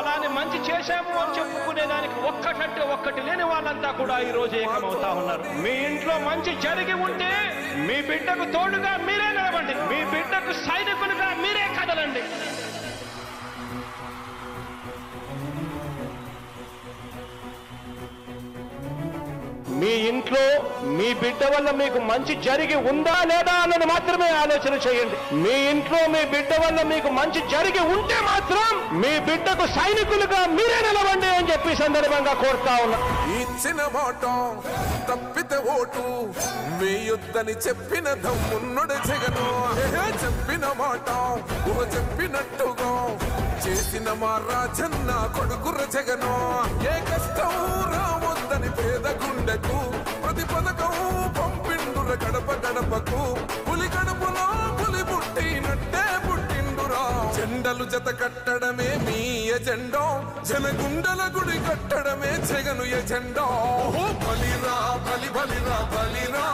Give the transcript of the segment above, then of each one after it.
ఫలాని మంచి చేశాము అని చెప్పుకునేదానికి ఒక్కటంటే ఒక్కటి లేని వాళ్ళంతా కూడా ఈ రోజు ఏకమవుతా ఉన్నారు. మీ ఇంట్లో మంచి జరిగి ఉంటే మీ బిడ్డకు తోడుగా మీరే నిలబండి, మీ బిడ్డకు సైనికులుగా మీరే కదలండి. మీ ఇంట్లో మీ బిడ్డ వల్ల మీకు మంచి జరిగి ఉందా లేదా అన్నది మాత్రమే ఆలోచన చేయండి. మీ ఇంట్లో మీ బిడ్డ వల్ల మీకు మంచి జరిగి ఉంటే మాత్రం మీ బిడ్డకు సైనికులుగా మీరే నిలవండి అని చెప్పి సందర్భంగా కోరుతా ఉన్నా. ఇచ్చిన మాట తప్పితే ఓటు వేయొద్దని చెప్పిన దమ్మున్నడు జగను. చెప్పిన మాట చెప్పినట్టుగా చేసిన మా రాజన్న కొడుకుర జగను. ఏ కష్టం రావద్దని పేద గుండెకు ప్రతి పథకం పంపిండుర గడప గడపకు. పులి గడపలో పులి పుట్టినట్టే పుట్టిండురా. జెండలు జత కట్టడమే మీ ఎజెండా, జనగుండల గుడి కట్టడమే జగను ఎజెండా. బలిరా బలి బలిరా బలిరా,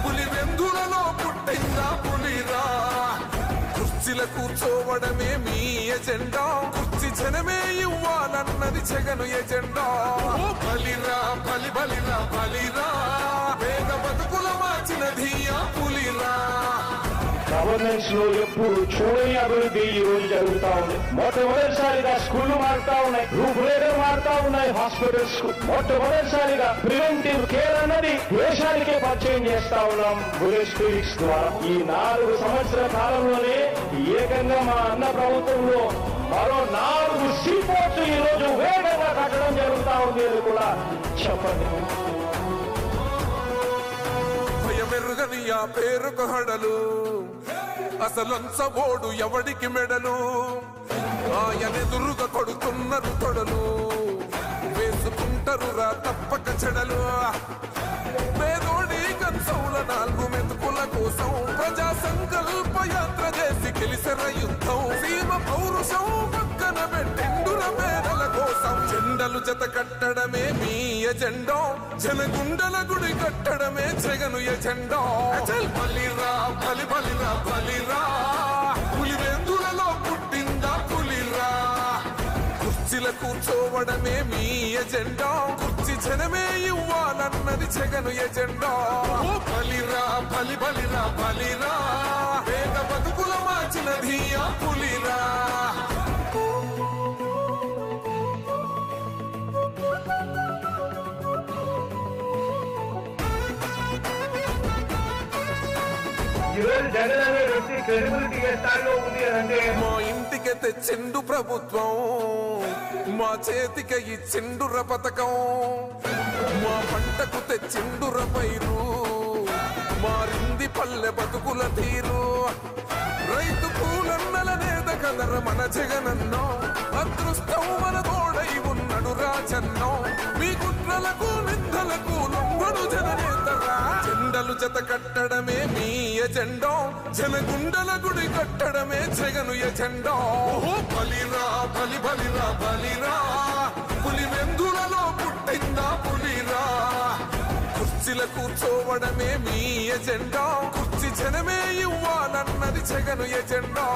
పులి వెందులలో పుట్టిందా పులిరా. కుర్చీల కూర్చోవడమే మీ ఎజెండా, కుర్చీ జనమే ఇవ్వాలన్నది జగను ఎజెండా. బలిరా బలి బలిరా బలిరా, పేద బతుకుల మార్చినది ఆ పులిరా. గవర్నెన్స్ లో ఎప్పుడు చూడని అభివృద్ధి ఈ రోజు జరుగుతా ఉంది. మొట్టమొదటిసారిగా స్కూళ్లు మారుతా ఉన్నాయి, రూపురేఖలు మారుతా ఉన్నాయి. హాస్పిటల్స్ కు మొట్టమొదటిసారిగా ప్రివెంటివ్ కేర్ అన్నది దేశానికే పరిచయం చేస్తా ఉన్నాం బుల్లెట్ క్లినిక్స్ ద్వారా. ఈ 4 సంవత్సరాల కాలంలోనే ఏకంగా మా అన్న ప్రభుత్వంలో మరో 4 సీపోర్ట్స్ ఈ రోజు వేగంగా కట్టడం జరుగుతా ఉంది అని కూడా చెప్పండి. భయమెరుగని ఆ పేరుకు హడలు, అసలంచబోడు ఎవడికి మెడలు. ఆయనెదురుగా కొడుతున్నారు తొడలు, వేసుకుంటారు రా తప్పక చెడలు. పేదోడి కంచౌల 4 మెతుకుల కోసం ప్రజా సంకల్ప యాత్ర చేసి గెలిసిన యుద్ధం. సీమ పౌరుషం పక్కన పెట్టిండుర పేదల కోసం. జెండలు జత కట్టడమే మీ ఎజెండా, జనగుండల గుడి కట్టడమే జగను ఎజెండా. బలిరా బలి బలిరా బలిరా, పులి వెందులలో పుట్టిందా పులిరా. కుర్చీల కూర్చోవడమే మీ ఎజెండా, కుర్చీ జనమే ఇవ్వాలన్నది జగను ఎజెండా. బలిరా బలి బలిరా బలిరా, పేద బతుకుల మార్చినది ఆ పులిరా. జగన్ అనే వ్యక్తి క్రెడిబిలిటీ ఏ స్థాయిలో ఉంది అంటే మా ఇంటికి తెచ్చిండు ప్రభుత్వం, మా చేతికి ఇచ్చిండుర పథకం. మా పంటకు తెచ్చిండుర పైరు, మారింది పల్లె బతుకుల తీరు. రైతు పూలన్నల నేత కదర మన జగనన్నో, అదృష్టం మన తోడై ఉన్నడు రాజన్నో. మీ కుట్రలకు నిందలకు లొంగడు జననేతరా. జెండలు జత కట్టడమే మీ ఎజెండా, జనగుండల గుడి కట్టడమే జగను ఎజెండా. బలిరా బలి బలిరా బలిరా, పులి వెందులలో పుట్టిందా పులిరా. కుర్చీల కూర్చోవడమే మీ ఎజెండా, కుర్చీ జనమే ఇవ్వాలన్నది జగను ఎజెండా.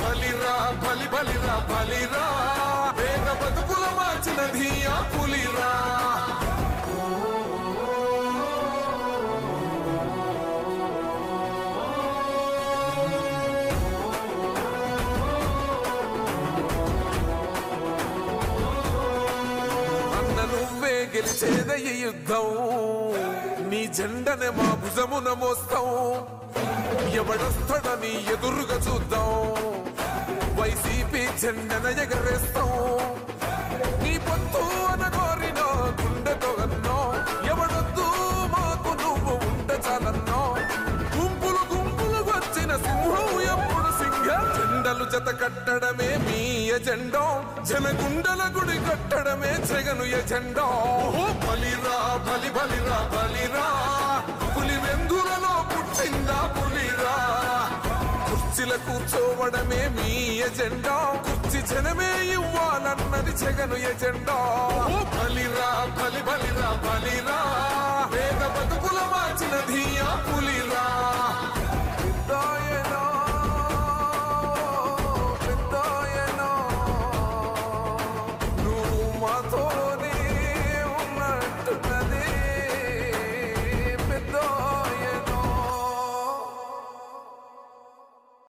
బలిరా బలి బలిరా బలిరా, పేద బతుకుల మార్చినది ఆ పులిరా. గెలిచేద ఈ యుద్ధం, నీ జెండనే మా భుజమున మోస్తాం. ఎవడొస్తాడని ఎదురుగా చూద్దాం, వైసీపీ జెండన ఎగరేస్తాం. నీ పొత్తు అనగోరిన గుండెతో అన్నో, ఎవడొద్దు మాకు నువ్వు ఉండ చాలన్నో. గుంపులు గుంపులు వచ్చిన సింహం ఎప్పుడు సింహం. జెండలు జత కట్టడమే మీ ఎజెండా, జనగుండల గుడి కట్టడమే జగను ఎజెండా. బలిరా బలి బలిరా బలిరా, పులి వెందులలో పుట్టిందా పులిరా. కుర్చీల కూర్చోవడమే మీ ఎజెండా, కుర్చీ జనమే ఇవ్వాలన్నది జగను ఎజెండా. బలిరా బలి బలిరా బలిరా, పేద బతుకుల మార్చినది ఆ పులిరా.